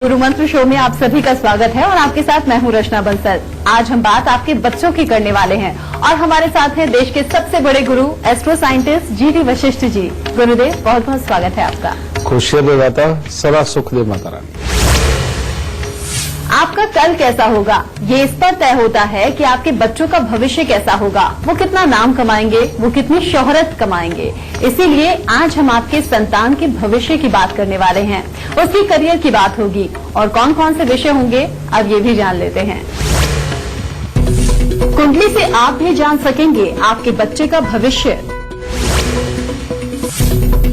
गुरु मंत्र शो में आप सभी का स्वागत है और आपके साथ मैं हूं रचना बंसल। आज हम बात आपके बच्चों की करने वाले हैं और हमारे साथ हैं देश के सबसे बड़े गुरु astro scientist GD Vashishtha ji. गुरुदेव बहुत बहुत स्वागत है आपका। खुशियां बेदाता सदा सुख दे माता रानी। आपका कल कैसा होगा ये इस पर तय होता है कि आपके बच्चों का भविष्य कैसा होगा, वो कितना नाम कमाएंगे, वो कितनी शोहरत कमाएंगे। इसीलिए आज हम आपके संतान के भविष्य की बात करने वाले हैं, उसकी करियर की बात होगी और कौन कौन से विषय होंगे अब ये भी जान लेते हैं। कुंडली से आप भी जान सकेंगे आपके बच्चे का भविष्य,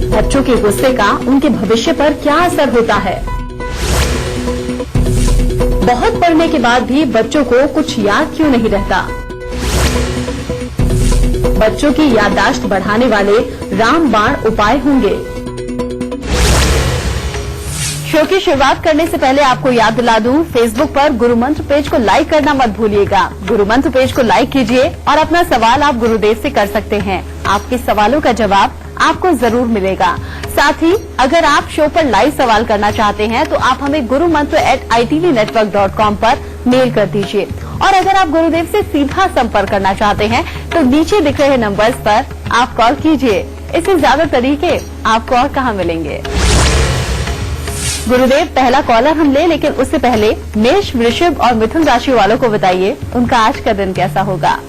बच्चों के गुस्से का उनके भविष्य पर क्या असर होता है। बहुत पढ़ने के बाद भी बच्चों को कुछ याद क्यों नहीं रहता। बच्चों की याददाश्त बढ़ाने वाले रामबाण उपाय होंगे। शो की शुरुआत करने से पहले आपको याद दिला दूं, फेसबुक पर गुरु मंत्र पेज को लाइक करना मत भूलिएगा। गुरु मंत्र पेज को लाइक कीजिए और अपना सवाल आप गुरुदेव से कर सकते हैं। आपके सवालों का जवाब आपको जरूर मिलेगा। साथ ही अगर आप शो पर लाइव सवाल करना चाहते हैं तो आप हमें gurumantra@itvnetwork.com पर मेल कर दीजिए और अगर आप गुरुदेव से सीधा संपर्क करना चाहते हैं तो नीचे दिख रहे नंबर्स पर आप कॉल कीजिए। इससे ज्यादा तरीके आपको और कहाँ मिलेंगे। गुरुदेव पहला कॉलर हम ले, लेकिन उससे पहले मेष, वृषभ और मिथुन राशि वालों को बताइए उनका आज का दिन कैसा होगा।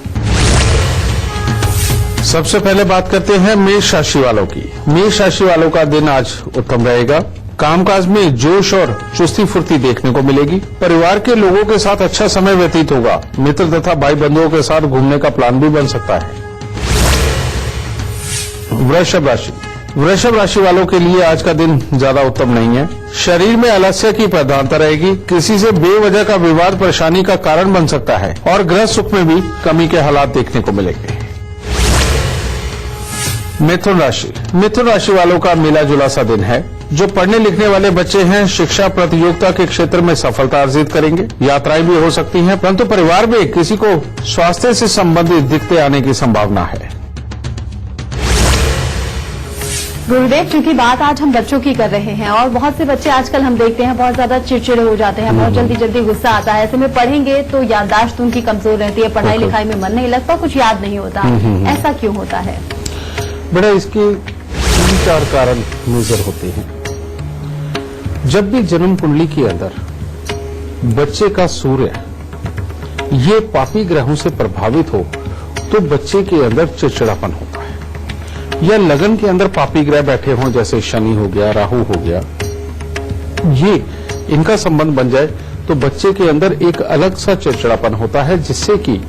सबसे पहले बात करते हैं मेष राशि वालों की। मेष राशि वालों का दिन आज उत्तम रहेगा। कामकाज में जोश और चुस्ती फुर्ती देखने को मिलेगी। परिवार के लोगों के साथ अच्छा समय व्यतीत होगा। मित्र तथा भाई बंधुओं के साथ घूमने का प्लान भी बन सकता है। वृषभ राशि, वृषभ राशि वालों के लिए आज का दिन ज्यादा उत्तम नहीं है। शरीर में आलस्य की प्रधानता रहेगी। किसी से बेवजह का विवाद परेशानी का कारण बन सकता है और गृह सुख में भी कमी के हालात देखने को मिलेंगे। मिथुन राशि, मिथुन राशि वालों का मिला जुला सा दिन है। जो पढ़ने लिखने वाले बच्चे हैं शिक्षा प्रतियोगिता के क्षेत्र में सफलता अर्जित करेंगे। यात्राएं भी हो सकती हैं, परंतु परिवार में किसी को स्वास्थ्य से संबंधित दिक्कतें आने की संभावना है। गुरुदेव, चूंकि बात आज हम बच्चों की कर रहे हैं और बहुत से बच्चे आजकल हम देखते हैं बहुत ज्यादा चिड़चिड़े हो जाते हैं, बहुत जल्दी जल्दी गुस्सा आता है। ऐसे में पढ़ेंगे तो याददाश्त उनकी कमजोर रहती है, पढ़ाई लिखाई में मन नहीं लगता, कुछ याद नहीं होता। ऐसा क्यों होता है? बड़ा इसके 3-4 कारण नजर होते हैं। जब भी जन्म कुंडली के अंदर बच्चे का सूर्य ये पापी ग्रहों से प्रभावित हो तो बच्चे के अंदर चिड़चिड़ापन होता है, या लगन के अंदर पापी ग्रह बैठे हों जैसे शनि हो गया, राहु हो गया, ये इनका संबंध बन जाए तो बच्चे के अंदर एक अलग सा चिड़चिड़ापन होता है, जिससे कि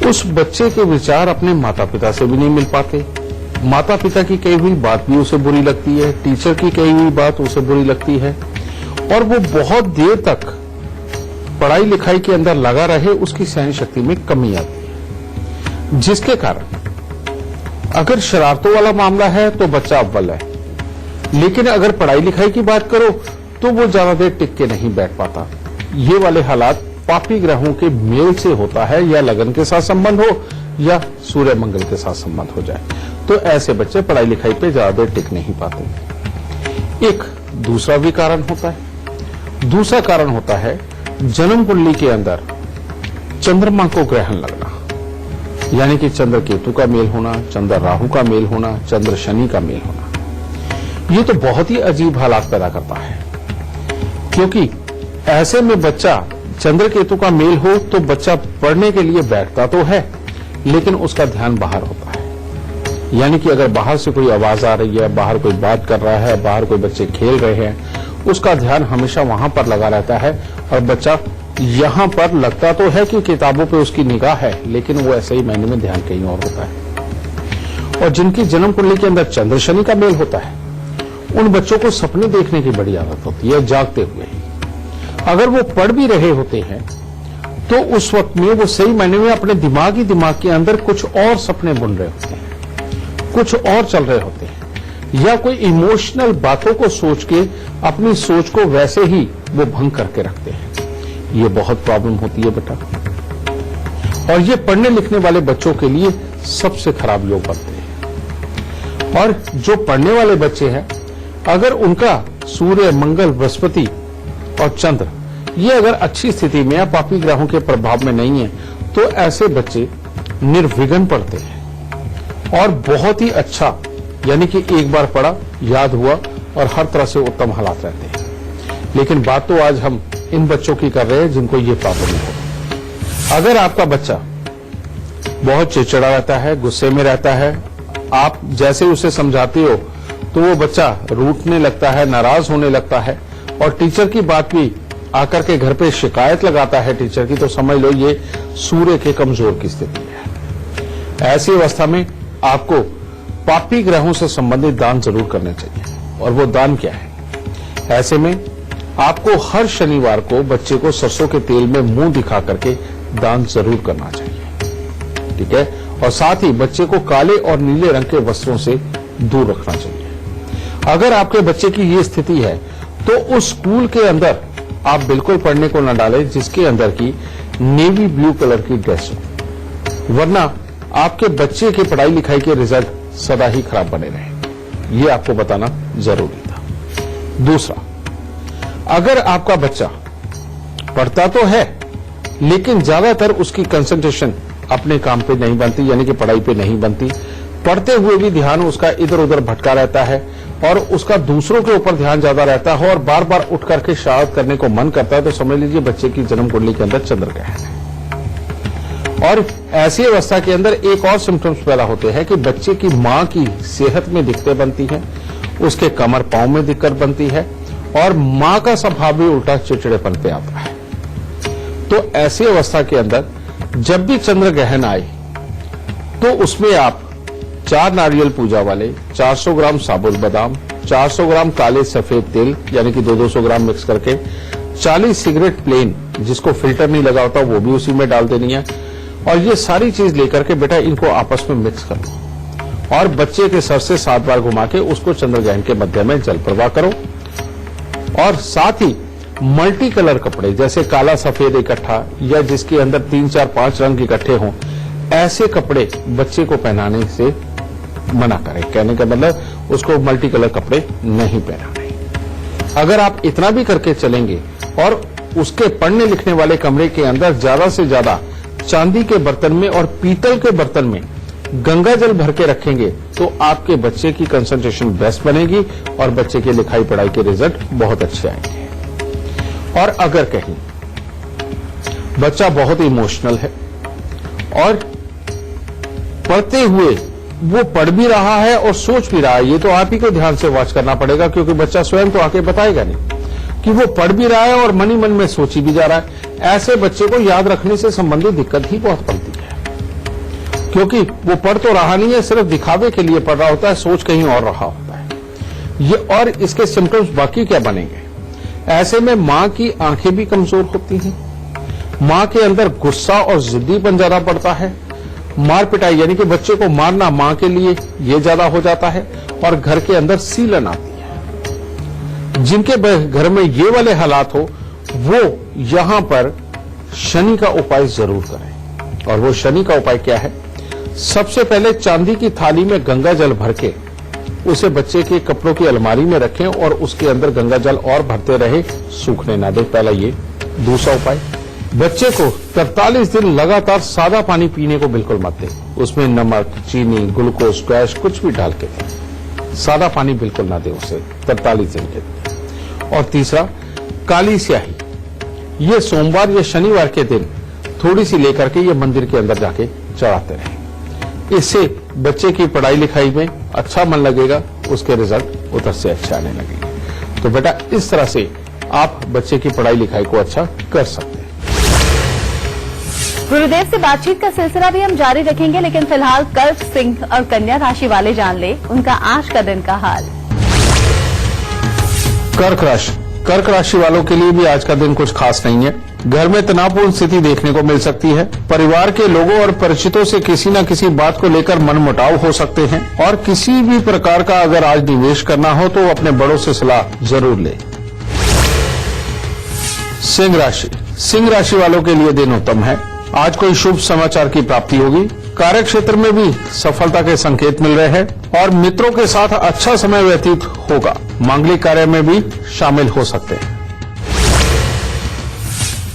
उस बच्चे के विचार अपने माता पिता से भी नहीं मिल पाते। माता पिता की कही हुई बात भी उसे बुरी लगती है, टीचर की कही हुई बात उसे बुरी लगती है और वो बहुत देर तक पढ़ाई लिखाई के अंदर लगा रहे, उसकी सहन शक्ति में कमी आती है। जिसके कारण अगर शरारतों वाला मामला है तो बच्चा अव्वल है, लेकिन अगर पढ़ाई लिखाई की बात करो तो वो ज्यादा देर टिक के नहीं बैठ पाता। ये वाले हालात पापी ग्रहों के मेल से होता है, या लगन के साथ संबंध हो या सूर्य मंगल के साथ संबंध हो जाए, तो ऐसे बच्चे पढ़ाई लिखाई पे ज्यादा देर टिक नहीं पाते। एक दूसरा भी कारण होता है। दूसरा कारण होता है जन्म कुंडली के अंदर चंद्रमा को ग्रहण लगना, यानी कि चंद्र केतु का मेल होना, चंद्र राहु का मेल होना, चंद्र शनि का मेल होना। ये तो बहुत ही अजीब हालात पैदा करता है, क्योंकि ऐसे में बच्चा चंद्र केतु का मेल हो तो बच्चा पढ़ने के लिए बैठता तो है, लेकिन उसका ध्यान बाहर होता है। यानी कि अगर बाहर से कोई आवाज आ रही है, बाहर कोई बात कर रहा है, बाहर कोई बच्चे खेल रहे हैं, उसका ध्यान हमेशा वहां पर लगा रहता है और बच्चा यहां पर लगता तो है कि किताबों पे उसकी निगाह है, लेकिन वो ऐसे ही मायने में ध्यान कहीं और होता है। और जिनकी जन्म कुंडली के अंदर चंद्र शनि का मेल होता है, उन बच्चों को सपने देखने की बड़ी आदत होती है जागते हुए। अगर वो पढ़ भी रहे होते हैं तो उस वक्त में वो सही मायने में अपने दिमाग के अंदर कुछ और सपने बुन रहे होते हैं, कुछ और चल रहे होते हैं, या कोई इमोशनल बातों को सोच के अपनी सोच को वैसे ही वो भंग करके रखते हैं। ये बहुत प्रॉब्लम होती है बेटा, और ये पढ़ने लिखने वाले बच्चों के लिए सबसे खराब योग बनते हैं। और जो पढ़ने वाले बच्चे हैं, अगर उनका सूर्य, मंगल, बृहस्पति और चंद्र ये अगर अच्छी स्थिति में या पापी ग्रहों के प्रभाव में नहीं है तो ऐसे बच्चे निर्विघ्न पढ़ते हैं और बहुत ही अच्छा, यानी कि एक बार पढ़ा याद हुआ और हर तरह से उत्तम हालात रहते हैं। लेकिन बात तो आज हम इन बच्चों की कर रहे हैं जिनको ये प्रॉब्लम हो। अगर आपका बच्चा बहुत चिड़चिड़ा रहता है, गुस्से में रहता है, आप जैसे उसे समझाते हो तो वो बच्चा रूठने लगता है, नाराज होने लगता है और टीचर की बात भी आकर के घर पे शिकायत लगाता है टीचर की, तो समझ लो ये सूर्य के कमजोर की स्थिति है। ऐसी अवस्था में आपको पापी ग्रहों से संबंधित दान जरूर करने चाहिए। और वो दान क्या है? ऐसे में आपको हर शनिवार को बच्चे को सरसों के तेल में मुंह दिखा करके दान जरूर करना चाहिए, ठीक है। और साथ ही बच्चे को काले और नीले रंग के वस्त्रों से दूर रखना चाहिए। अगर आपके बच्चे की ये स्थिति है तो उस स्कूल के अंदर आप बिल्कुल पढ़ने को न डालें जिसके अंदर की नेवी ब्लू कलर की ड्रेस हो, वरना आपके बच्चे के पढ़ाई लिखाई के रिजल्ट सदा ही खराब बने रहे। ये आपको बताना जरूरी था। दूसरा, अगर आपका बच्चा पढ़ता तो है लेकिन ज्यादातर उसकी कंसंट्रेशन अपने काम पे नहीं बनती, यानी कि पढ़ाई पे नहीं बनती, पढ़ते हुए भी ध्यान उसका इधर उधर भटका रहता है और उसका दूसरों के ऊपर ध्यान ज्यादा रहता है और बार बार उठ करके शरारत करने को मन करता है, तो समझ लीजिए बच्चे की जन्म कुंडली के अंदर चंद्र ग्रहण है। और ऐसी अवस्था के अंदर एक और सिम्टम्स पैदा होते हैं कि बच्चे की मां की सेहत में दिक्कतें बनती हैं, उसके कमर पांव में दिक्कत बनती है और मां का स्वभाव भी उल्टा चिड़चिड़ेपन पे आता है। तो ऐसी अवस्था के अंदर जब भी चंद्र ग्रहण आए तो उसमें आप 4 नारियल पूजा वाले, 400 ग्राम साबुत बादाम, 400 ग्राम काले सफेद तिल यानी कि 200 ग्राम मिक्स करके, 40 सिगरेट प्लेन जिसको फिल्टर नहीं लगा होता वो भी उसी में डाल देनी है और ये सारी चीज लेकर के बेटा इनको आपस में मिक्स कर लो और बच्चे के सर से 7 बार घुमा के उसको चंद्र ग्रहण के मध्य में जल प्रवाह करो। और साथ ही मल्टी कलर कपड़े जैसे काला सफेद इकट्ठा या जिसके अंदर 3, 4, 5 रंग इकट्ठे हों, ऐसे कपड़े बच्चे को पहनाने से मना करें। कहने का मतलब उसको मल्टी कलर कपड़े नहीं पहनाने। अगर आप इतना भी करके चलेंगे और उसके पढ़ने लिखने वाले कमरे के अंदर ज्यादा से ज्यादा चांदी के बर्तन में और पीतल के बर्तन में गंगा जल भर के रखेंगे तो आपके बच्चे की कंसंट्रेशन बेस्ट बनेगी और बच्चे के लिखाई पढ़ाई के रिजल्ट बहुत अच्छे आएंगे। और अगर कहीं बच्चा बहुत इमोशनल है और पढ़ते हुए वो पढ़ भी रहा है और सोच भी रहा है, ये तो आप ही को ध्यान से वॉच करना पड़ेगा क्योंकि बच्चा स्वयं तो आके बताएगा नहीं कि वो पढ़ भी रहा है और मन ही मन में सोची भी जा रहा है। ऐसे बच्चे को याद रखने से संबंधित दिक्कत ही बहुत पड़ती है क्योंकि वो पढ़ तो रहा नहीं है, सिर्फ दिखावे के लिए पढ़ रहा होता है, सोच कहीं और रहा होता है। ये और इसके सिम्टम्स बाकी क्या बनेंगे? ऐसे में मां की आंखें भी कमजोर होती हैं, मां के अंदर गुस्सा और जिद्दीपन ज्यादा बढ़ता है, मार पिटाई यानी कि बच्चे को मारना मां के लिए ये ज्यादा हो जाता है और घर के अंदर सीलन आती है। जिनके घर में ये वाले हालात हो वो यहां पर शनि का उपाय जरूर करें। और वो शनि का उपाय क्या है? सबसे पहले चांदी की थाली में गंगा जल भर के उसे बच्चे के कपड़ों की अलमारी में रखें और उसके अंदर गंगा जल और भरते रहे, सूखने ना दे। पहला ये। दूसरा उपाय, बच्चे को 43 दिन लगातार सादा पानी पीने को बिल्कुल मत दें, उसमें नमक, चीनी, ग्लूकोज, स्क्वैश कुछ भी डाल के दें, सादा पानी बिल्कुल ना दें उसे 43 दिन के लिए। और तीसरा, काली स्याही, ये सोमवार या शनिवार के दिन थोड़ी सी लेकर के ये मंदिर के अंदर जाके चढ़ाते रहें। इससे बच्चे की पढ़ाई लिखाई में अच्छा मन लगेगा, उसके रिजल्ट उधर से अच्छे आने लगेंगे। तो बेटा इस तरह से आप बच्चे की पढ़ाई लिखाई को अच्छा कर सकते हैं। गुरुदेव से बातचीत का सिलसिला भी हम जारी रखेंगे, लेकिन फिलहाल कर्क, सिंह और कन्या राशि वाले जान ले उनका आज का दिन का हाल। कर्क राशि वालों के लिए भी आज का दिन कुछ खास नहीं है। घर में तनावपूर्ण स्थिति देखने को मिल सकती है। परिवार के लोगों और परिचितों से किसी न किसी बात को लेकर मनमुटाव हो सकते हैं और किसी भी प्रकार का अगर आज निवेश करना हो तो अपने बड़ों से सलाह जरूर लें। सिंह राशि वालों के लिए दिन उत्तम है। आज कोई शुभ समाचार की प्राप्ति होगी। कार्य क्षेत्र में भी सफलता के संकेत मिल रहे हैं और मित्रों के साथ अच्छा समय व्यतीत होगा। मांगलिक कार्य में भी शामिल हो सकते हैं।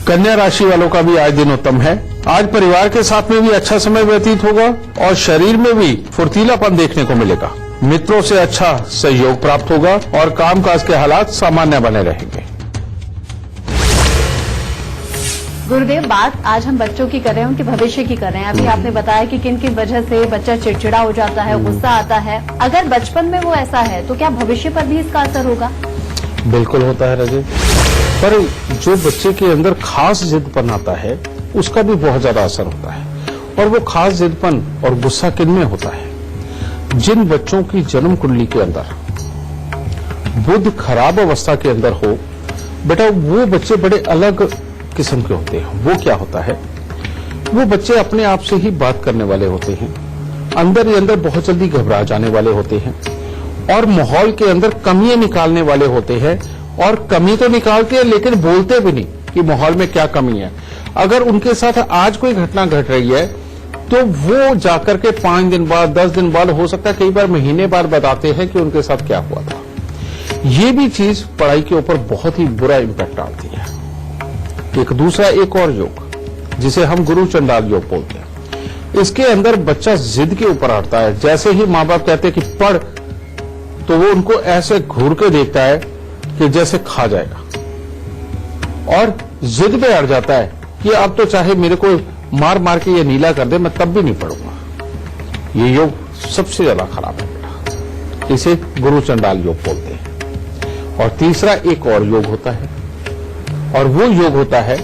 कन्या राशि वालों का भी आज दिन उत्तम है। आज परिवार के साथ में भी अच्छा समय व्यतीत होगा और शरीर में भी फुर्तीलापन देखने को मिलेगा। मित्रों से अच्छा सहयोग प्राप्त होगा और कामकाज के हालात सामान्य बने रहेंगे। गुरुदेव, बात आज हम बच्चों की कर रहे हैं, उनके भविष्य की कर रहे हैं। अभी आपने बताया कि किन किन वजह से बच्चा चिड़चिड़ा हो जाता है, गुस्सा आता है। अगर बचपन में वो ऐसा है तो क्या भविष्य पर भी इसका असर होगा? बिल्कुल होता है रजत, पर जो बच्चे के अंदर खास जिदपन आता है उसका भी बहुत ज्यादा असर होता है। और वो खास जिदपन और गुस्सा किन में होता है? जिन बच्चों की जन्म कुंडली के अंदर बुध खराब अवस्था के अंदर हो, बेटा वो बच्चे बड़े अलग किस्म के होते हैं। वो क्या होता है, वो बच्चे अपने आप से ही बात करने वाले होते हैं, अंदर ही अंदर बहुत जल्दी घबरा जाने वाले होते हैं और माहौल के अंदर कमियां निकालने वाले होते हैं। और कमी तो निकालते हैं लेकिन बोलते भी नहीं कि माहौल में क्या कमी है। अगर उनके साथ आज कोई घटना घट रही है तो वो जाकर के 5 दिन बाद, 10 दिन बाद, हो सकता है कई बार महीने बाद बताते हैं कि उनके साथ क्या हुआ था। ये भी चीज पढ़ाई के ऊपर बहुत ही बुरा इंपैक्ट डालती है। एक दूसरा एक और योग जिसे हम गुरु चंडाल योग बोलते हैं, इसके अंदर बच्चा जिद के ऊपर अड़ता है। जैसे ही माँ बाप कहते हैं कि पढ़, तो वो उनको ऐसे घूर के देखता है कि जैसे खा जाएगा और जिद पे अड़ जाता है कि अब तो चाहे मेरे को मार मार के ये नीला कर दे, मैं तब भी नहीं पढ़ूंगा। ये योग सबसे ज्यादा खराब है बेटा, इसे गुरु चंडाल योग बोलते हैं। और तीसरा एक और योग होता है और वो योग होता है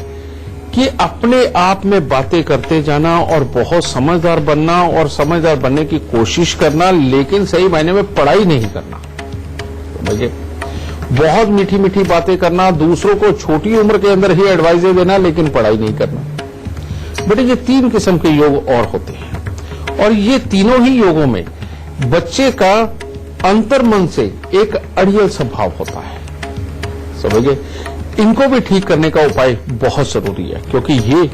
कि अपने आप में बातें करते जाना और बहुत समझदार बनना और समझदार बनने की कोशिश करना, लेकिन सही मायने में पढ़ाई नहीं करना। समझिए, बहुत मीठी मीठी बातें करना, दूसरों को छोटी उम्र के अंदर ही एडवाइजें देना, लेकिन पढ़ाई नहीं करना। बेटे ये 3 किस्म के योग और होते हैं और ये तीनों ही योगों में बच्चे का अंतर्मन से एक अड़ियल स्वभाव होता है। समझिए, इनको भी ठीक करने का उपाय बहुत जरूरी है, क्योंकि ये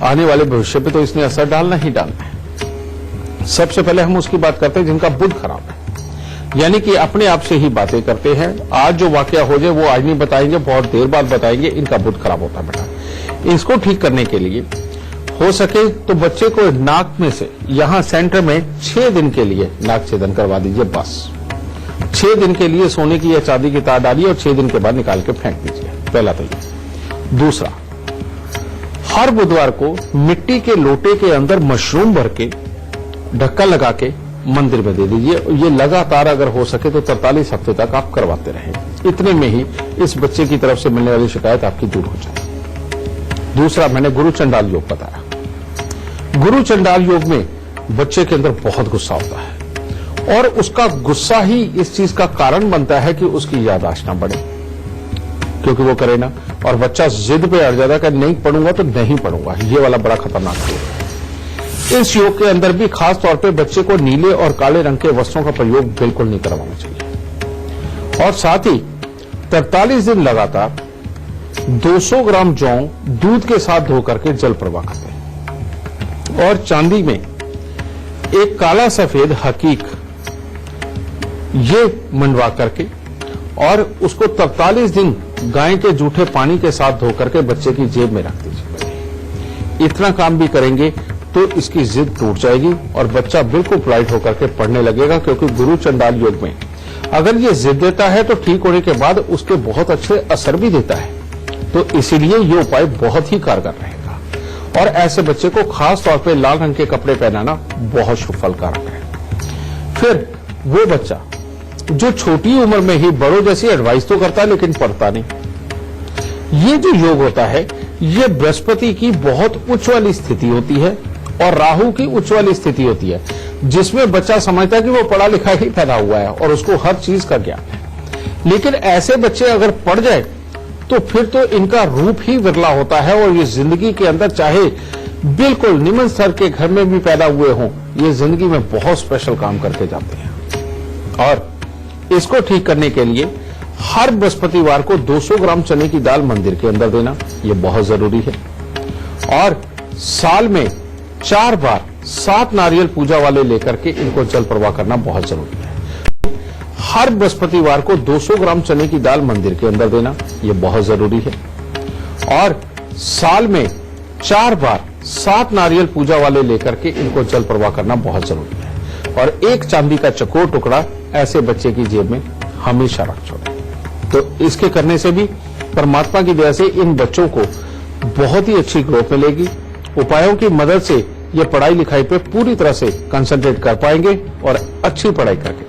आने वाले भविष्य पे तो इसने असर डालना ही डालना है। सबसे पहले हम उसकी बात करते हैं जिनका बुध खराब है, यानी कि अपने आप से ही बातें करते हैं। आज जो वाकया हो जाए वो आज नहीं बताएंगे, बहुत देर बाद बताएंगे। इनका बुध खराब होता है बेटा। इसको ठीक करने के लिए हो सके तो बच्चे को नाक में से यहां सेंटर में 6 दिन के लिए नाक छेदन करवा दीजिए। बस 6 दिन के लिए सोने की या चांदी की तार डालिए और 6 दिन के बाद निकाल के फेंक दीजिए। पहला तो ये। दूसरा, हर बुधवार को मिट्टी के लोटे के अंदर मशरूम भर के ढक्कन लगा के मंदिर में दे दीजिए। ये लगातार अगर हो सके तो 43 हफ्ते तक आप करवाते रहें। इतने में ही इस बच्चे की तरफ से मिलने वाली शिकायत आपकी दूर हो जाए। दूसरा, मैंने गुरु चंडाल योग बताया। गुरु चंडाल योग में बच्चे के अंदर बहुत गुस्सा होता है और उसका गुस्सा ही इस चीज का कारण बनता है कि उसकी याददाश्त ना बढ़े, क्योंकि वो करे ना, और बच्चा जिद पे अड़ जाता है कि नहीं पढ़ूंगा तो नहीं पढ़ूंगा। ये वाला बड़ा खतरनाक योग है। इस योग के अंदर भी खास तौर पे बच्चे को नीले और काले रंग के वस्त्रों का प्रयोग बिल्कुल नहीं करवाना चाहिए। और साथ ही 43 दिन लगातार 200 ग्राम जौ दूध के साथ धो करके जल प्रवाह करते हैं और चांदी में एक काला सफेद हकीक ये मंडवा करके और उसको 43 दिन गाय के जूठे पानी के साथ धो करके बच्चे की जेब में रख दीजिए। इतना काम भी करेंगे तो इसकी जिद टूट जाएगी और बच्चा बिल्कुल पोलाइट होकर के पढ़ने लगेगा, क्योंकि गुरु चंडाल योग में अगर ये जिद देता है तो ठीक होने के बाद उसके बहुत अच्छे असर भी देता है। तो इसीलिए ये उपाय बहुत ही कारगर रहेगा और ऐसे बच्चे को खास तौर पे लाल रंग के कपड़े पहनाना बहुत शुभ फलकारक है। फिर वो बच्चा जो छोटी उम्र में ही बड़ों जैसी एडवाइस तो करता है लेकिन पढ़ता नहीं। ये जो योग होता है ये बृहस्पति की बहुत उच्च वाली स्थिति होती है और राहु की उच्च वाली स्थिति होती है, जिसमें बच्चा समझता है कि वो पढ़ा लिखा ही पैदा हुआ है और उसको हर चीज का ज्ञान है। लेकिन ऐसे बच्चे अगर पढ़ जाए तो फिर तो इनका रूप ही विरला होता है और ये जिंदगी के अंदर चाहे बिल्कुल निम्न स्तर के घर में भी पैदा हुए हों, ये जिंदगी में बहुत स्पेशल काम करके जाते हैं। और इसको ठीक करने के लिए हर बृहस्पतिवार को 200 ग्राम चने की दाल मंदिर के अंदर देना ये बहुत जरूरी है। और साल में 4 बार 7 नारियल पूजा वाले लेकर के इनको जल प्रवाह करना बहुत जरूरी है। हर बृहस्पतिवार को 200 ग्राम चने की दाल मंदिर के अंदर देना ये बहुत जरूरी है। और साल में 4 बार 7 नारियल पूजा वाले लेकर के इनको जल प्रवाह करना बहुत जरूरी है। और एक चांदी का चकोर टुकड़ा ऐसे बच्चे की जेब में हमेशा रख छोड़े। तो इसके करने से भी परमात्मा की दया से इन बच्चों को बहुत ही अच्छी ग्रोथ मिलेगी। उपायों की मदद से ये पढ़ाई लिखाई पे पूरी तरह से कंसंट्रेट कर पाएंगे और अच्छी पढ़ाई करके।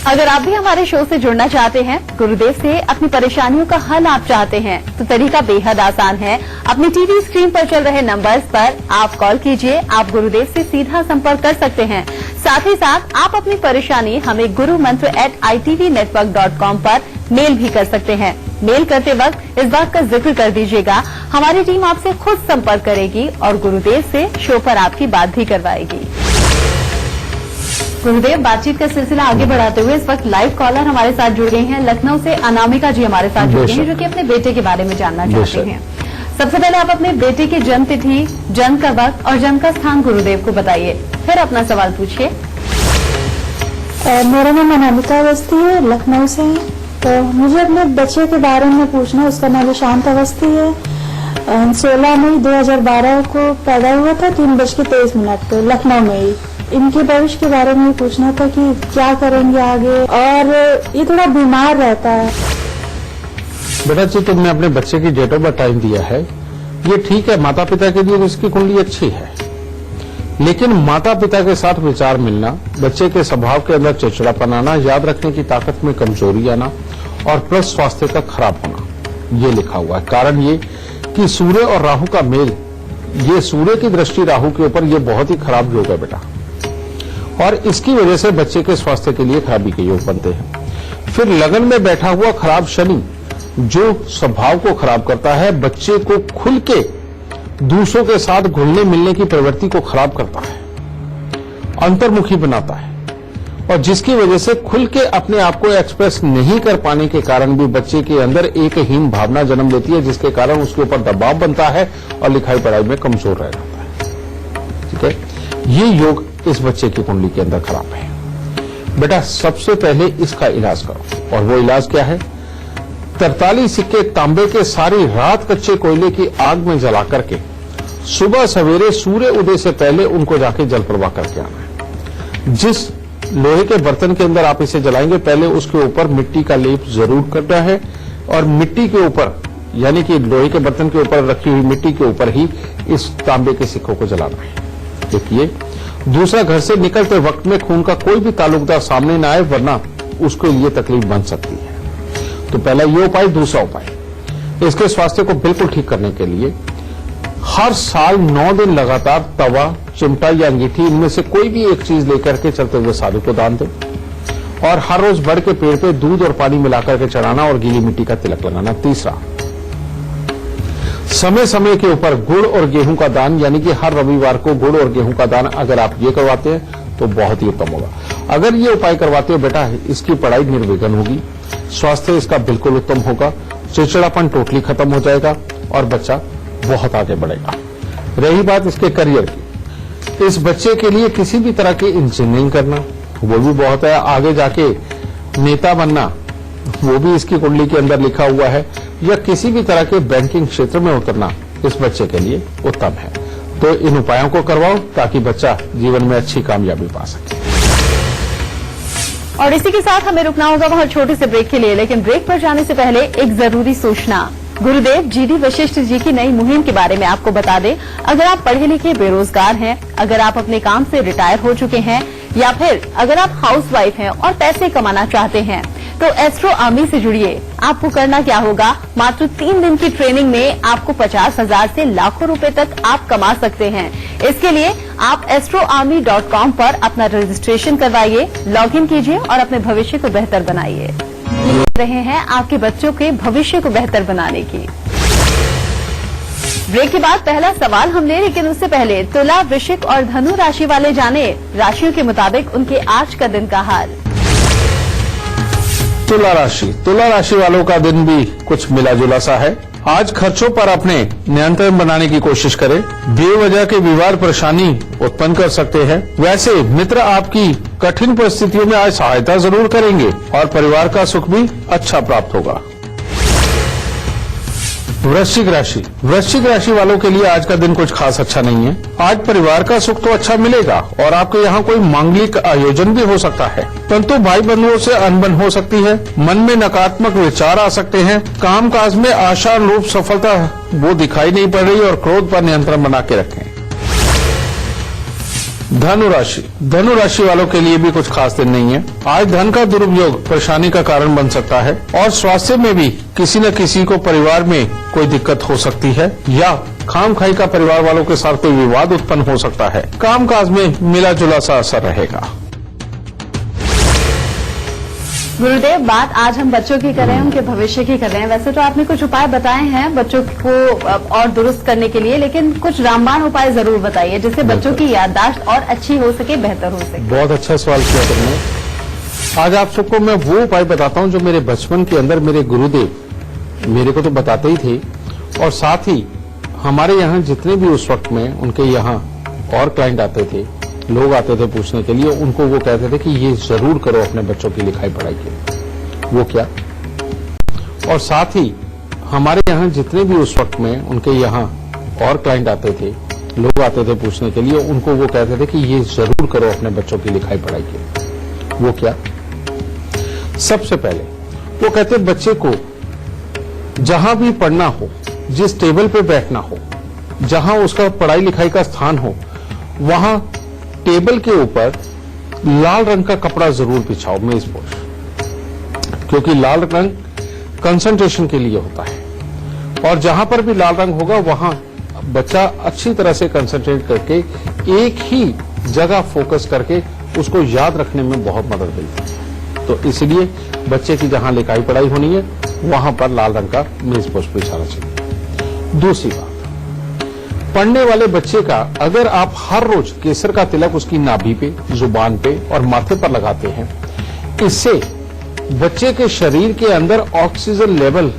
अगर आप भी हमारे शो से जुड़ना चाहते हैं, गुरुदेव से अपनी परेशानियों का हल आप चाहते हैं, तो तरीका बेहद आसान है। अपनी टीवी स्क्रीन पर चल रहे नंबर्स पर आप कॉल कीजिए। आप गुरुदेव से सीधा संपर्क कर सकते हैं। साथ ही साथ आप अपनी परेशानी हमें gurumantra@itvnetwork.com पर मेल भी कर सकते हैं। मेल करते वक्त इस बात का जिक्र कर दीजिएगा, हमारी टीम आपसे खुद संपर्क करेगी और गुरुदेव से शो पर आपकी बात भी करवाएगी। गुरुदेव, बातचीत का सिलसिला आगे बढ़ाते हुए इस वक्त लाइव कॉलर हमारे साथ जुड़ गए हैं। लखनऊ से अनामिका जी हमारे साथ जुड़ गए हैं, जो कि अपने बेटे के बारे में जानना चाहते हैं। सबसे पहले आप अपने बेटे की जन्म तिथि, जन्म का वक्त और जन्म का स्थान गुरुदेव को बताइए, फिर अपना सवाल पूछिए। मेरा नाम अनामिका अवस्थी है, लखनऊ से है। तो मुझे अपने बच्चे के बारे में पूछना। उसका नाम शांत अवस्थी है। 16 मई 2012 को पैदा हुआ था, 3:23 पे लखनऊ में ही। इनके भविष्य के बारे में पूछना था कि क्या करेंगे आगे, और ये थोड़ा बीमार रहता है। बेटा जी, तुमने अपने बच्चे की डेट ऑफ बर्थ टाइम दिया है, ये ठीक है। माता पिता के लिए इसकी कुंडली अच्छी है, लेकिन माता पिता के साथ विचार मिलना, बच्चे के स्वभाव के अंदर चिड़चिड़ापन आना, याद रखने की ताकत में कमजोरी आना और प्लस स्वास्थ्य का खराब होना, ये लिखा हुआ है। कारण ये कि सूर्य और राहु का मेल, ये सूर्य की दृष्टि राहु के ऊपर, ये बहुत ही खराब योग है बेटा, और इसकी वजह से बच्चे के स्वास्थ्य के लिए खराबी के योग बनते हैं। फिर लगन में बैठा हुआ खराब शनि, जो स्वभाव को खराब करता है, बच्चे को खुल के दूसरों के साथ घुलने मिलने की प्रवृत्ति को खराब करता है, अंतर्मुखी बनाता है, और जिसकी वजह से खुल के अपने आप को एक्सप्रेस नहीं कर पाने के कारण भी बच्चे के अंदर एक हीन भावना जन्म लेती है, जिसके कारण उसके ऊपर दबाव बनता है और लिखाई पढ़ाई में कमजोर रह जाता है। ठीक है, ये योग इस बच्चे की कुंडली के अंदर खराब है। बेटा, सबसे पहले इसका इलाज करो, और वो इलाज क्या है? 43 सिक्के तांबे के सारी रात कच्चे कोयले की आग में जला करके सुबह सवेरे सूर्य उदय से पहले उनको जाके जल प्रवाह करके आना है। जिस लोहे के बर्तन के अंदर आप इसे जलाएंगे, पहले उसके ऊपर मिट्टी का लेप जरूर करना है, और मिट्टी के ऊपर, यानी कि लोहे के बर्तन के ऊपर रखी हुई मिट्टी के ऊपर ही इस तांबे के सिक्कों को जलाना है। देखिए, दूसरा, घर से निकलते वक्त में खून का कोई भी ताल्लुकदार सामने न आए, वरना उसके लिए तकलीफ बन सकती है। तो पहला ये उपाय। दूसरा उपाय, इसके स्वास्थ्य को बिल्कुल ठीक करने के लिए हर साल 9 दिन लगातार तवा, चिमटा या अंगीठी, इनमें से कोई भी एक चीज लेकर के चलते हुए साधु को दान दो, और हर रोज बड़ के पेड़ पे दूध और पानी मिलाकर के चढ़ाना और गीली मिट्टी का तिलक लगाना। तीसरा, समय समय के ऊपर गुड़ और गेहूं का दान, यानी कि हर रविवार को गुड़ और गेहूं का दान अगर आप ये करवाते हैं तो बहुत ही उत्तम होगा। अगर ये उपाय करवाते हो बेटा, इसकी पढ़ाई निर्विघ्न होगी, स्वास्थ्य इसका बिल्कुल उत्तम होगा, चिड़चिड़ापन टोटली खत्म हो जाएगा और बच्चा बहुत आगे बढ़ेगा। रही बात इसके करियर की, इस बच्चे के लिए किसी भी तरह की इंजीनियरिंग करना, वो भी बहुत है, आगे जाके नेता बनना, वो भी इसकी कुंडली के अंदर लिखा हुआ है, या किसी भी तरह के बैंकिंग क्षेत्र में उतरना इस बच्चे के लिए उत्तम है। तो इन उपायों को करवाओ ताकि बच्चा जीवन में अच्छी कामयाबी पा सके। और इसी के साथ हमें रुकना होगा बहुत छोटे से ब्रेक के लिए, लेकिन ब्रेक पर जाने से पहले एक जरूरी सूचना। गुरुदेव GD वशिष्ठ जी की नई मुहिम के बारे में आपको बता दें। अगर आप पढ़े लिखे बेरोजगार हैं, अगर आप अपने काम से रिटायर हो चुके हैं, या फिर अगर आप हाउसवाइफ हैं और पैसे कमाना चाहते हैं, तो एस्ट्रो आर्मी से जुड़िए। आपको करना क्या होगा? मात्र 3 दिन की ट्रेनिंग में आपको 50,000 से लाखों रुपए तक आप कमा सकते हैं। इसके लिए आप astroarmy.com पर अपना रजिस्ट्रेशन करवाइए, लॉगिन कीजिए और अपने भविष्य को बेहतर बनाइए। रहे हैं आपके बच्चों के भविष्य को बेहतर बनाने की। ब्रेक के बाद पहला सवाल हम ले, लेकिन उससे पहले तुला, वृश्चिक और धनु राशि वाले जाने राशियों के मुताबिक उनके आज का दिन का हाल। तुला राशि वालों का दिन भी कुछ मिला जुला सा है। आज खर्चों पर अपने नियंत्रण बनाने की कोशिश करें। बेवजह के विवाद परेशानी उत्पन्न कर सकते हैं। वैसे मित्र आपकी कठिन परिस्थितियों में आज सहायता जरूर करेंगे और परिवार का सुख भी अच्छा प्राप्त होगा। वृश्चिक राशि वालों के लिए आज का दिन कुछ खास अच्छा नहीं है। आज परिवार का सुख तो अच्छा मिलेगा और आपके यहाँ कोई मांगलिक आयोजन भी हो सकता है, परंतु भाई बंधुओं से अनबन हो सकती है। मन में नकारात्मक विचार आ सकते हैं। काम काज में आशानुरूप सफलता वो दिखाई नहीं पड़ रही और क्रोध पर नियंत्रण बना के रखें। धनु राशि वालों के लिए भी कुछ खास दिन नहीं है। आज धन का दुरुपयोग परेशानी का कारण बन सकता है और स्वास्थ्य में भी किसी न किसी को परिवार में कोई दिक्कत हो सकती है या खामखाई का परिवार वालों के साथ कोई विवाद उत्पन्न हो सकता है। कामकाज में मिला जुला सा असर रहेगा। गुरुदेव, बात आज हम बच्चों की कर रहे हैं, उनके भविष्य की कर रहे हैं। वैसे तो आपने कुछ उपाय बताए हैं बच्चों को और दुरुस्त करने के लिए, लेकिन कुछ रामबाण उपाय जरूर बताइए जिससे बच्चों की याददाश्त और अच्छी हो सके, बेहतर हो सके। बहुत अच्छा सवाल किया तुमने। आज आप सबको मैं वो उपाय बताता हूं जो मेरे बचपन के अंदर मेरे गुरुदेव मेरे को तो बताते ही थे, और साथ ही हमारे यहाँ जितने भी उस वक्त में उनके यहाँ और क्लाइंट आते थे, लोग आते थे पूछने के लिए, उनको वो कहते थे कि ये जरूर करो अपने बच्चों की लिखाई पढ़ाई के। वो क्या? और साथ ही हमारे यहाँ जितने भी उस वक्त में उनके यहाँ और क्लाइंट आते थे, लोग आते थे पूछने के लिए, उनको वो कहते थे कि ये जरूर करो अपने बच्चों की लिखाई पढ़ाई के। वो क्या? सबसे पहले वो कहते बच्चे को जहां भी पढ़ना हो, जिस टेबल पे बैठना हो, जहां उसका पढ़ाई लिखाई का स्थान हो, वहां टेबल के ऊपर लाल रंग का कपड़ा जरूर बिछाओ, मेजपोश, क्योंकि लाल रंग कंसंट्रेशन के लिए होता है और जहां पर भी लाल रंग होगा वहां बच्चा अच्छी तरह से कंसंट्रेट करके एक ही जगह फोकस करके उसको याद रखने में बहुत मदद मिलती है। तो इसलिए बच्चे की जहां लिखाई पढ़ाई होनी है वहां पर लाल रंग का मेजपोश बिछाना चाहिए। दूसरी बात, पढ़ने वाले बच्चे का अगर आप हर रोज केसर का तिलक उसकी नाभि पे, जुबान पे और माथे पर लगाते हैं, इससे बच्चे के शरीर के अंदर ऑक्सीजन लेवल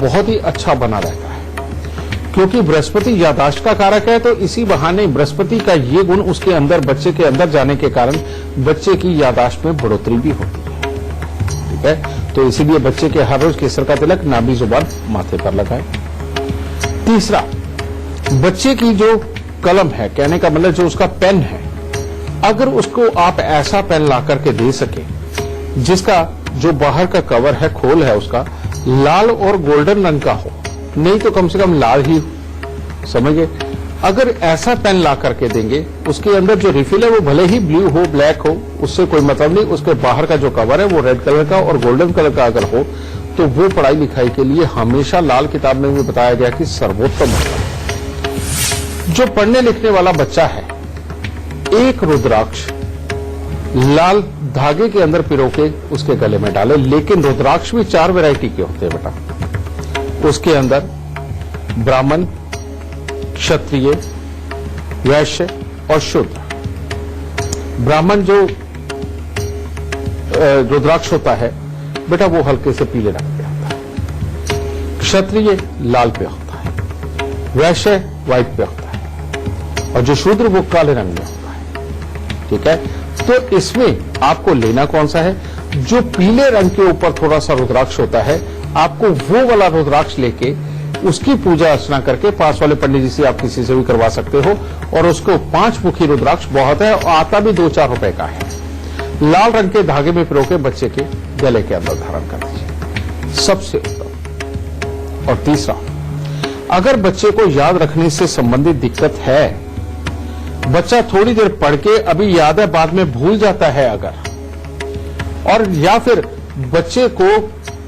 बहुत ही अच्छा बना रहता है। क्योंकि बृहस्पति याददाश्त का कारक है, तो इसी बहाने बृहस्पति का ये गुण उसके अंदर, बच्चे के अंदर जाने के कारण बच्चे की याददाश्त में बढ़ोतरी भी होती है। ठीक है, तो इसीलिए बच्चे के हर रोज केसर का तिलक नाभि, जुबान, माथे पर लगाएं। तीसरा, बच्चे की जो कलम है, कहने का मतलब जो उसका पेन है, अगर उसको आप ऐसा पेन ला करके दे सके जिसका जो बाहर का कवर है, खोल है उसका लाल और गोल्डन रंग का हो, नहीं तो कम से कम लाल ही हो, समझे? अगर ऐसा पेन ला करके देंगे, उसके अंदर जो रिफिल है वो भले ही ब्लू हो, ब्लैक हो, उससे कोई मतलब नहीं, उसके बाहर का जो कवर है वो रेड कलर का और गोल्डन कलर का अगर हो तो वो पढ़ाई लिखाई के लिए हमेशा, लाल किताब में भी बताया गया कि सर्वोत्तम होता है। जो पढ़ने लिखने वाला बच्चा है, एक रुद्राक्ष लाल धागे के अंदर पिरो के उसके गले में डाले, लेकिन रुद्राक्ष भी 4 वैरायटी के होते हैं बेटा। उसके अंदर ब्राह्मण, क्षत्रिय, वैश्य और शूद्र। ब्राह्मण जो रुद्राक्ष होता है बेटा वो हल्के से पीले रंग पे होता है, क्षत्रिय लाल पे होता है, वैश्य व्हाइट पे होता है और जो शूद्र वो काले रंग में होता है। ठीक है, तो इसमें आपको लेना कौन सा है? जो पीले रंग के ऊपर थोड़ा सा रुद्राक्ष होता है, आपको वो वाला रुद्राक्ष लेके उसकी पूजा अर्चना करके पास वाले पंडित जी से आप किसी से भी करवा सकते हो, और उसको 5 मुखी रुद्राक्ष बहुत है और आता भी 2-4 रुपए का है, लाल रंग के धागे में पिरो के बच्चे के गले के अंदर धारण कर दीजिए, सबसे उत्तम। और तीसरा, अगर बच्चे को याद रखने से संबंधित दिक्कत है, बच्चा थोड़ी देर पढ़ के अभी याद है बाद में भूल जाता है अगर, और या फिर बच्चे को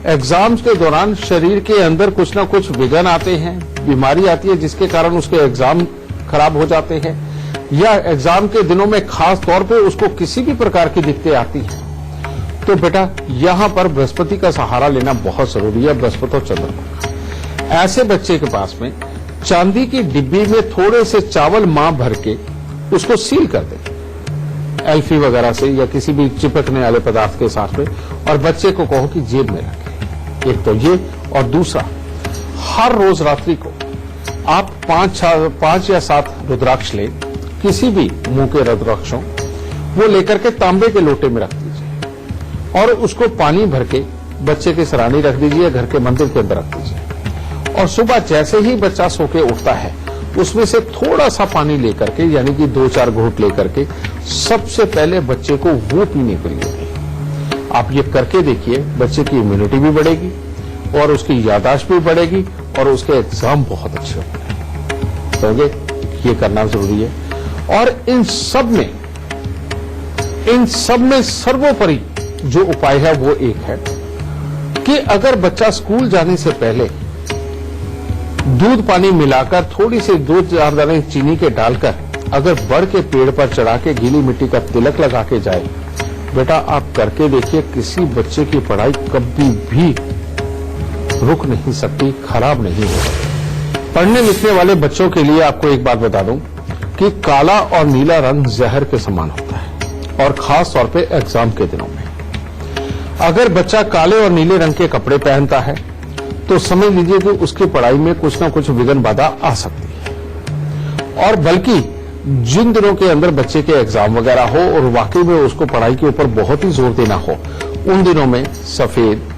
एग्जाम्स के दौरान शरीर के अंदर कुछ ना कुछ विघ्न आते हैं, बीमारी आती है जिसके कारण उसके एग्जाम खराब हो जाते हैं, या एग्जाम के दिनों में खास तौर पे उसको किसी भी प्रकार की दिक्कतें आती हैं, तो बेटा यहां पर बृहस्पति का सहारा लेना बहुत जरूरी है, बृहस्पति और चंद्रमा। ऐसे बच्चे के पास में चांदी की डिब्बी में थोड़े से चावल मां भर के उसको सील कर दे एल्फी वगैरह से या किसी भी चिपकने वाले पदार्थ के साथ में, और बच्चे को कहो कि जेब में रखे। एक तो ये, और दूसरा, हर रोज रात्रि को आप 5 या 7 रुद्राक्ष ले, किसी भी मुंह के रुद्राक्षों, वो लेकर के तांबे के लोटे में रख दीजिए और उसको पानी भर के बच्चे के सराहनी रख दीजिए, घर के मंदिर के अंदर रख दीजिए, और सुबह जैसे ही बच्चा सो के उठता है उसमें से थोड़ा सा पानी लेकर के, यानी कि 2-4 घूंट लेकर के सबसे पहले बच्चे को वो पीने के लिए दें। आप ये करके देखिए, बच्चे की इम्यूनिटी भी बढ़ेगी और उसकी याददाश्त भी बढ़ेगी और उसके एग्जाम बहुत अच्छे होंगे। समझे? ये करना जरूरी है। और इन सब में सर्वोपरि जो उपाय है वो एक है कि अगर बच्चा स्कूल जाने से पहले दूध पानी मिलाकर थोड़ी सी 2-4 दाने चीनी के डालकर अगर बड़ के पेड़ पर चढ़ा के गीली मिट्टी का तिलक लगा के जाए, बेटा आप करके देखिए, किसी बच्चे की पढ़ाई कभी भी रुक नहीं सकती, खराब नहीं हो सकती। पढ़ने लिखने वाले बच्चों के लिए आपको एक बात बता दूं कि काला और नीला रंग जहर के समान होता है, और खास तौर पे एग्जाम के दिनों में अगर बच्चा काले और नीले रंग के कपड़े पहनता है तो समझ लीजिए कि उसकी पढ़ाई में कुछ ना कुछ विघ्न बाधा आ सकती है। और बल्कि जिन दिनों के अंदर बच्चे के एग्जाम वगैरह हो और वाकई में उसको पढ़ाई के ऊपर बहुत ही जोर देना हो, उन दिनों में सफेद,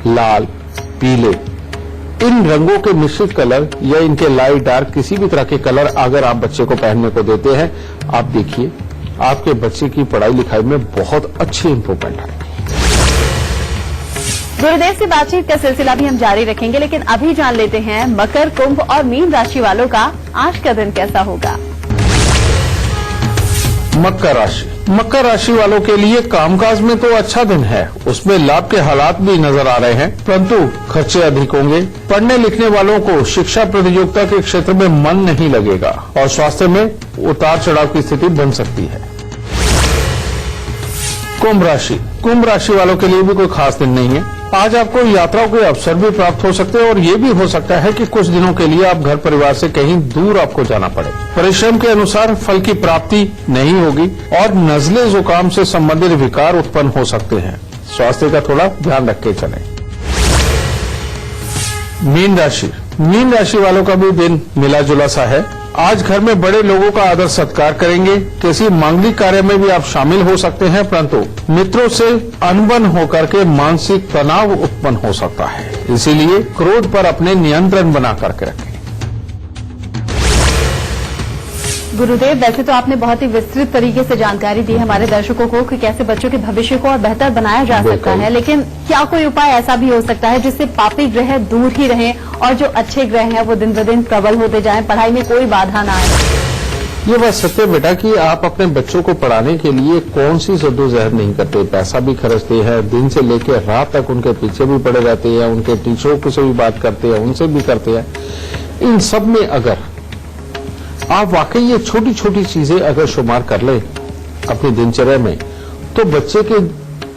लाल, पीले इन रंगों के मिश्रित कलर या इनके लाइट डार्क किसी भी तरह के कलर अगर आप बच्चे को पहनने को देते हैं, आप देखिए आपके बच्चे की पढ़ाई लिखाई में बहुत अच्छी इंप्रूवमेंट आएगी। गुरुदेव से बातचीत का सिलसिला भी हम जारी रखेंगे, लेकिन अभी जान लेते हैं मकर, कुंभ और मीन राशि वालों का आज का दिन कैसा होगा। मकर राशि वालों के लिए कामकाज में तो अच्छा दिन है, उसमें लाभ के हालात भी नजर आ रहे हैं, परंतु खर्चे अधिक होंगे। पढ़ने लिखने वालों को शिक्षा प्रतियोगिता के क्षेत्र में मन नहीं लगेगा और स्वास्थ्य में उतार चढ़ाव की स्थिति बन सकती है। कुंभ राशि वालों के लिए भी कोई खास दिन नहीं है। आज आपको यात्राओं के अवसर भी प्राप्त हो सकते हैं और ये भी हो सकता है कि कुछ दिनों के लिए आप घर परिवार से कहीं दूर आपको जाना पड़े। परिश्रम के अनुसार फल की प्राप्ति नहीं होगी और नजले जुकाम से संबंधित विकार उत्पन्न हो सकते हैं। स्वास्थ्य का थोड़ा ध्यान रख के चलें। मीन राशि वालों का भी दिन मिला जुला सा है। आज घर में बड़े लोगों का आदर सत्कार करेंगे। किसी मांगलिक कार्य में भी आप शामिल हो सकते हैं, परंतु मित्रों से अनबन होकर के मानसिक तनाव उत्पन्न हो सकता है, इसीलिए क्रोध पर अपने नियंत्रण बना करके रखें। गुरुदेव, वैसे तो आपने बहुत ही विस्तृत तरीके से जानकारी दी हमारे दर्शकों को कि कैसे बच्चों के भविष्य को और बेहतर बनाया जा सकता है, लेकिन क्या कोई उपाय ऐसा भी हो सकता है जिससे पापी ग्रह दूर ही रहें और जो अच्छे ग्रह हैं वो दिन ब दिन प्रबल होते जाएं, पढ़ाई में कोई बाधा ना आए? ये बात सत्य बेटा कि आप अपने बच्चों को पढ़ाने के लिए कौन सी जद्दोजहद नहीं करते, पैसा भी खर्चते हैं, दिन से लेकर रात तक उनके पीछे भी पड़े रहते हैं, उनके टीचरों से भी बात करते हैं, उनसे भी करते हैं। इन सब में अगर आप वाकई ये छोटी छोटी चीजें अगर शुमार कर लें अपनी दिनचर्या में, तो बच्चे के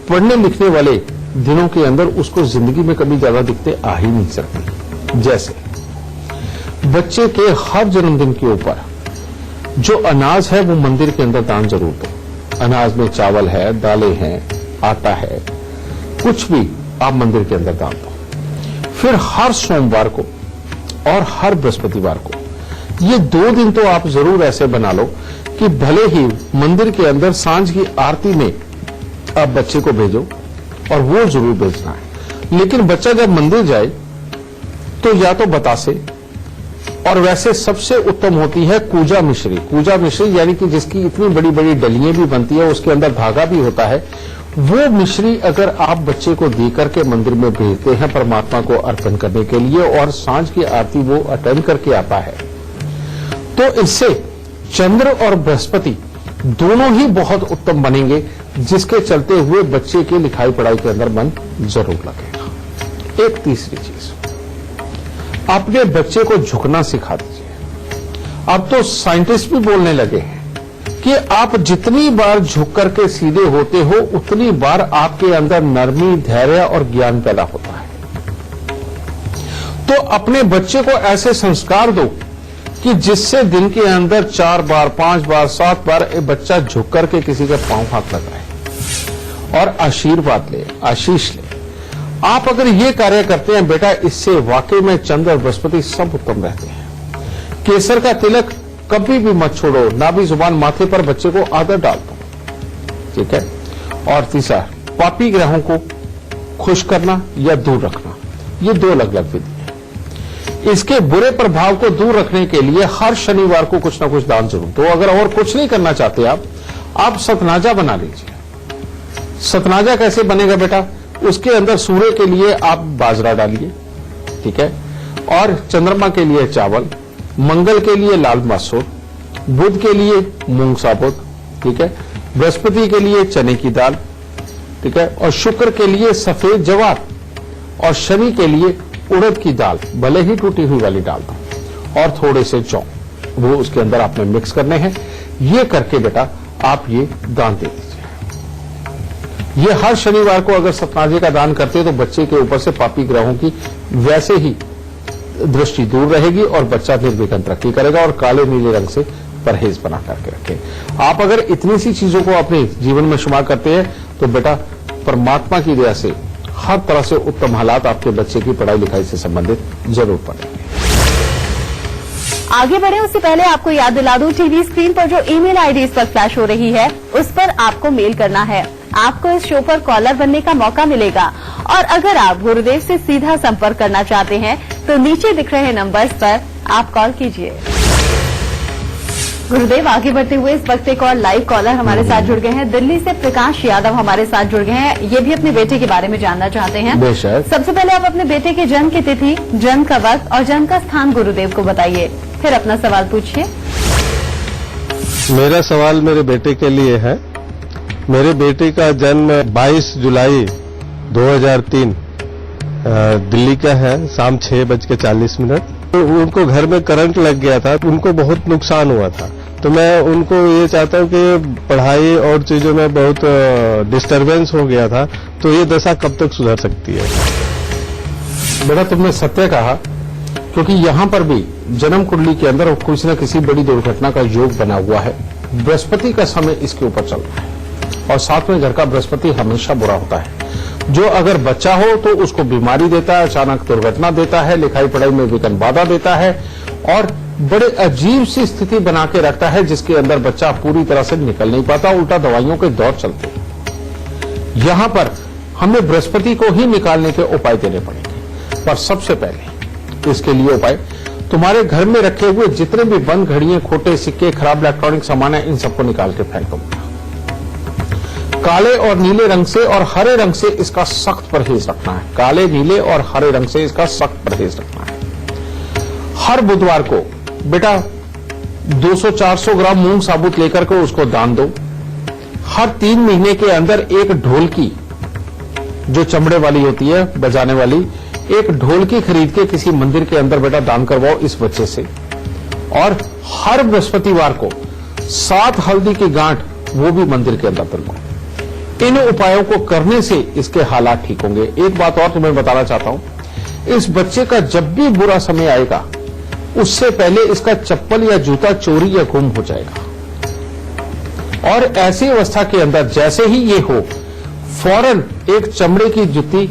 पढ़ने लिखने वाले दिनों के अंदर उसको जिंदगी में कभी ज्यादा दिक्कतें आ ही नहीं सकती। जैसे बच्चे के हर जन्मदिन के ऊपर जो अनाज है वो मंदिर के अंदर दान जरूर दो। अनाज में चावल है, दालें हैं, आटा है, कुछ भी आप मंदिर के अंदर दान दो। फिर हर सोमवार को और हर बृहस्पतिवार को, ये 2 दिन तो आप जरूर ऐसे बना लो कि भले ही मंदिर के अंदर सांझ की आरती में आप बच्चे को भेजो और वो जरूर भेजना है, लेकिन बच्चा जब मंदिर जाए तो या तो बतासे, और वैसे सबसे उत्तम होती है कूजा मिश्री यानी कि जिसकी इतनी बड़ी बड़ी डलियां भी बनती है, उसके अंदर धागा भी होता है, वो मिश्री अगर आप बच्चे को देकर के मंदिर में भेजते हैं परमात्मा को अर्पण करने के लिए और सांझ की आरती वो अटेंड करके आता है, तो इससे चंद्र और बृहस्पति दोनों ही बहुत उत्तम बनेंगे, जिसके चलते हुए बच्चे के लिखाई पढ़ाई के अंदर मन जरूर लगेगा। एक तीसरी चीज, अपने बच्चे को झुकना सिखा दीजिए। अब तो साइंटिस्ट भी बोलने लगे हैं कि आप जितनी बार झुक करके सीधे होते हो उतनी बार आपके अंदर नरमी, धैर्य और ज्ञान पैदा होता है। तो अपने बच्चे को ऐसे संस्कार दो कि जिससे दिन के अंदर 4 बार, 5 बार, 7 बार बच्चा झुक करके किसी के पांव हाथ लगाए और आशीर्वाद ले, आशीष ले। आप अगर ये कार्य करते हैं बेटा, इससे वाकई में चंद्र और बृहस्पति सब उत्तम रहते हैं। केसर का तिलक कभी भी मत छोड़ो, नाभि जुबान माथे पर बच्चे को आदत डाल दो, ठीक है। और तीसरा, पापी ग्रहों को खुश करना या दूर रखना, ये 2 अलग अलग विधि है। इसके बुरे प्रभाव को दूर रखने के लिए हर शनिवार को कुछ ना कुछ दान जरूर दो। अगर और कुछ नहीं करना चाहते आप सतनाजा बना लीजिए। सतनाजा कैसे बनेगा बेटा? उसके अंदर सूर्य के लिए आप बाजरा डालिए, ठीक है, और चंद्रमा के लिए चावल, मंगल के लिए लाल मसूर, बुध के लिए मूंग साबुत, ठीक है, बृहस्पति के लिए चने की दाल, ठीक है, और शुक्र के लिए सफेद जवार, और शनि के लिए उड़द की दाल, भले ही टूटी हुई वाली डाल दो, और थोड़े से जौ, वो उसके अंदर आपने मिक्स करने हैं। ये करके बेटा आप ये दान दे दीजिए। ये हर शनिवार को अगर सतनाजे का दान करते हैं तो बच्चे के ऊपर से पापी ग्रहों की वैसे ही दृष्टि दूर रहेगी और बच्चा निर्विघ्न तरक्की करेगा। और काले नीले रंग से परहेज बना करके रखें। आप अगर इतनी सी चीजों को अपने जीवन में शुमार करते हैं तो बेटा परमात्मा की दया से हर तरह से उत्तम हालात आपके बच्चे की पढ़ाई लिखाई से संबंधित जरूर पड़ेंगे। आगे बढ़े उससे पहले आपको याद दिला दूं, टीवी स्क्रीन पर जो ईमेल आईडी इस पर फ्लैश हो रही है उस पर आपको मेल करना है। आपको इस शो पर कॉलर बनने का मौका मिलेगा। और अगर आप गुरुदेव से सीधा संपर्क करना चाहते हैं तो नीचे दिख रहे नंबर्स पर आप कॉल कीजिए। गुरुदेव, आगे बढ़ते हुए इस वक्त एक और लाइव कॉलर हमारे साथ जुड़ गए हैं। दिल्ली से प्रकाश यादव हमारे साथ जुड़ गए हैं। ये भी अपने बेटे के बारे में जानना चाहते हैं। बेशक। सबसे पहले आप अपने बेटे के जन्म की तिथि, जन्म का वक्त और जन्म का स्थान गुरुदेव को बताइए, फिर अपना सवाल पूछिए। मेरा सवाल मेरे बेटे के लिए है। मेरे बेटे का जन्म 22 जुलाई 2003 दिल्ली का है, शाम 6:40। तो उनको घर में करंट लग गया था, उनको बहुत नुकसान हुआ था। तो मैं उनको ये चाहता हूँ कि पढ़ाई और चीजों में बहुत डिस्टरबेंस हो गया था, तो ये दशा कब तक सुधर सकती है? बेटा तुमने सत्य कहा, क्योंकि यहां पर भी जन्म कुंडली के अंदर किसी न किसी बड़ी दुर्घटना का योग बना हुआ है। बृहस्पति का समय इसके ऊपर चल रहा है और साथ में घर का बृहस्पति हमेशा बुरा होता है। जो अगर बच्चा हो तो उसको बीमारी देता है, अचानक दुर्घटना देता है, लिखाई पढ़ाई में विघ्न बाधा देता है और बड़े अजीब सी स्थिति बना के रखता है जिसके अंदर बच्चा पूरी तरह से निकल नहीं पाता, उल्टा दवाइयों के दौर चलते हैं। यहां पर हमें बृहस्पति को ही निकालने के उपाय देने पड़ेंगे। पर सबसे पहले इसके लिए उपाय, तुम्हारे घर में रखे हुए जितने भी बंद घड़ियां, खोटे सिक्के, खराब इलेक्ट्रॉनिक सामान है, इन सबको निकाल के फेंक दो। काले और नीले रंग से और हरे रंग से इसका सख्त परहेज रखना है। काले, नीले और हरे रंग से इसका सख्त परहेज रखना है। हर बुधवार को बेटा 200-400 ग्राम मूंग साबुत लेकर के उसको दान दो। हर 3 महीने के अंदर एक ढोलकी, जो चमड़े वाली होती है बजाने वाली, एक ढोलकी खरीद के किसी मंदिर के अंदर बेटा दान करवाओ इस बच्चे से। और हर बृहस्पतिवार को 7 हल्दी की गांठ वो भी मंदिर के अंदर रखो। इन उपायों को करने से इसके हालात ठीक होंगे। एक बात और तुम्हें बताना चाहता हूं, इस बच्चे का जब भी बुरा समय आएगा उससे पहले इसका चप्पल या जूता चोरी या गुम हो जाएगा। और ऐसी अवस्था के अंदर जैसे ही ये हो, फौरन एक चमड़े की जूती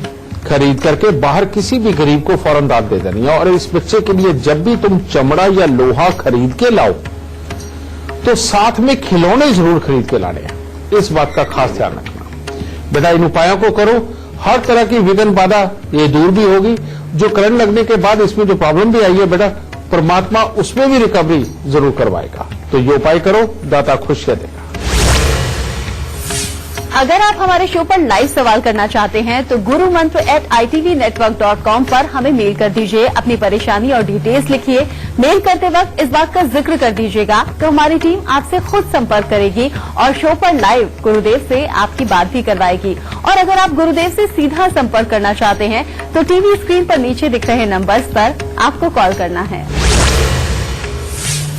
खरीद करके बाहर किसी भी गरीब को फौरन दान दे देनी है। और इस बच्चे के लिए जब भी तुम चमड़ा या लोहा खरीद के लाओ तो साथ में खिलौने जरूर खरीद के लाने हैं। इस बात का खास ध्यान रखना बेटा। इन उपायों को करो, हर तरह की विघ्न बाधा ये दूर भी होगी। जो करंट लगने के बाद इसमें जो प्रॉब्लम भी आई है बेटा, परमात्मा उसमें भी रिकवरी जरूर करवाएगा। तो ये उपाय करो, दाता खुशियां देगा। अगर आप हमारे शो पर लाइव सवाल करना चाहते हैं तो gurumantra@itvnetwork.com पर हमें मेल कर दीजिए। अपनी परेशानी और डिटेल्स लिखिए। मेल करते वक्त इस बात का जिक्र कर दीजिएगा तो हमारी टीम आपसे खुद संपर्क करेगी और शो पर लाइव गुरुदेव से आपकी बात भी करवाएगी। और अगर आप गुरुदेव से सीधा संपर्क करना चाहते हैं तो टीवी स्क्रीन पर नीचे दिख रहे नंबर्स पर आपको कॉल करना है।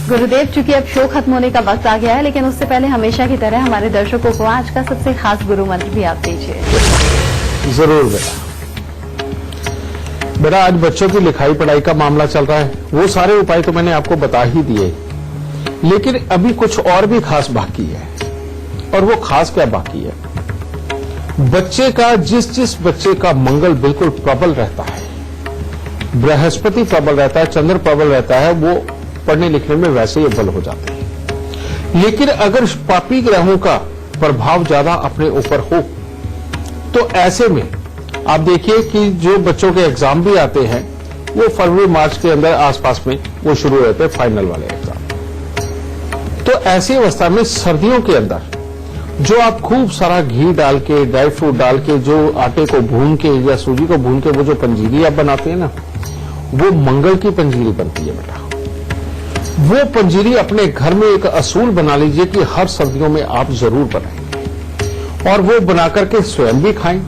गुरुदेव, चूंकि अब शो खत्म होने का वक्त आ गया है, लेकिन उससे पहले हमेशा की तरह हमारे दर्शकों को आज का सबसे खास गुरु मंत्र भी आप दीजिए। जरूर बेटा। बेटा आज बच्चों की लिखाई पढ़ाई का मामला चल रहा है, वो सारे उपाय तो मैंने आपको बता ही दिए, लेकिन अभी कुछ और भी खास बाकी है। और वो खास क्या बाकी है? बच्चे का जिस बच्चे का मंगल बिल्कुल प्रबल रहता है, बृहस्पति प्रबल रहता है, चंद्र प्रबल रहता है, वो पढ़ने लिखने में वैसे ही बल हो जाते हैं। लेकिन अगर पापी ग्रहों का प्रभाव ज्यादा अपने ऊपर हो तो ऐसे में आप देखिए कि जो बच्चों के एग्जाम भी आते हैं वो फरवरी मार्च के अंदर आसपास में वो शुरू हो जाते हैं फाइनल वाले एग्जाम। तो ऐसी अवस्था में सर्दियों के अंदर जो आप खूब सारा घी डाल के, ड्राई फ्रूट डाल के, जो आटे को भून के या सूजी को भून के वो जो पंजीरी आप बनाते हैं ना, वो मंगल की पंजीरी बनती है बेटा। वो पंजीरी अपने घर में एक असूल बना लीजिए कि हर सर्दियों में आप जरूर बनाएंगे, और वो बना करके स्वयं भी खाएं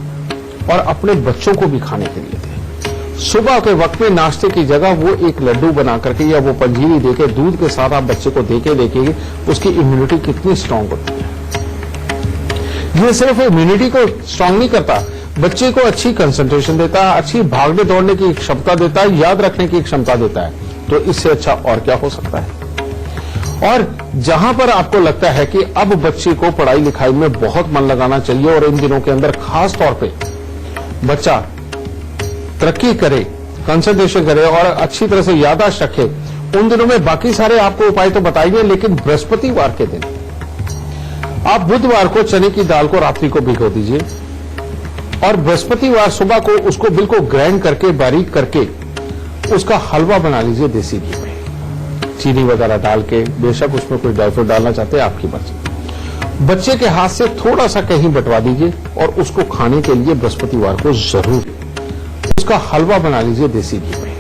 और अपने बच्चों को भी खाने के लिए दें। सुबह के वक्त में नाश्ते की जगह वो एक लड्डू बना करके या वो पंजीरी देके दूध के साथ आप बच्चे को देके देखिए उसकी इम्यूनिटी कितनी स्ट्रांग होती है। ये सिर्फ इम्यूनिटी को स्ट्रांग नहीं करता, बच्चे को अच्छी कंसंट्रेशन देता है, अच्छी भागने दौड़ने की क्षमता देता है, याद रखने की क्षमता देता है। तो इससे अच्छा और क्या हो सकता है। और जहां पर आपको लगता है कि अब बच्चे को पढ़ाई लिखाई में बहुत मन लगाना चाहिए और इन दिनों के अंदर खास तौर पे बच्चा तरक्की करे, कंसंट्रेशन करे और अच्छी तरह से याददाश्त रखे, उन दिनों में बाकी सारे आपको उपाय तो बताएंगे, लेकिन बृहस्पतिवार के दिन आप बुधवार को चने की दाल को रात्रि को भिगो दीजिए और बृहस्पतिवार सुबह को उसको बिल्कुल ग्राइंड करके, बारीक करके उसका हलवा बना लीजिए देसी घी में, चीनी वगैरह डाल के। बेशक उसमें कोई ड्राई फ्रूट डालना चाहते हैं आपकी मर्जी। बच्चे के हाथ से थोड़ा सा कहीं बंटवा दीजिए और उसको खाने के लिए बृहस्पतिवार को जरूर उसका हलवा बना लीजिए देसी घी में,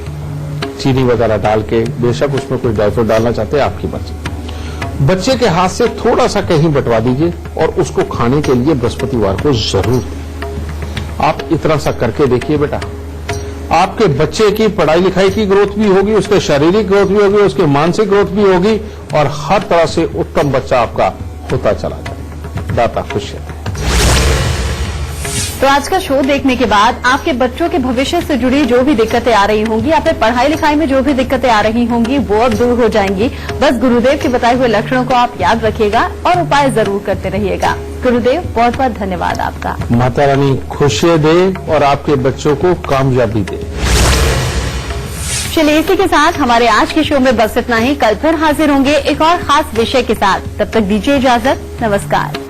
चीनी वगैरह डाल के। बेशक उसमें कोई ड्राई फ्रूट डालना चाहते हैं आपकी मर्जी। बच्चे के हाथ से थोड़ा सा कहीं बंटवा दीजिए और उसको खाने के लिए बृहस्पतिवार को जरूर। आप इतना सा करके देखिए बेटा, आपके बच्चे की पढ़ाई लिखाई की ग्रोथ भी होगी, उसके शारीरिक ग्रोथ भी होगी, उसकी मानसिक ग्रोथ भी होगी और हर तरह से उत्तम बच्चा आपका होता चला जाएगा। दाता खुश है। तो आज का शो देखने के बाद आपके बच्चों के भविष्य से जुड़ी जो भी दिक्कतें आ रही होंगी, या फिर पढ़ाई लिखाई में जो भी दिक्कतें आ रही होंगी, वो अब दूर हो जाएंगी। बस गुरुदेव के बताए हुए लक्षणों को आप याद रखिएगा और उपाय जरूर करते रहिएगा। गुरुदेव बहुत बहुत धन्यवाद आपका। माता रानी खुशियां दे और आपके बच्चों को कामयाबी दे। चलिए इसी के साथ हमारे आज के शो में बस इतना ही। कल फिर हाजिर होंगे एक और खास विषय के साथ। तब तक दीजिए इजाजत। नमस्कार।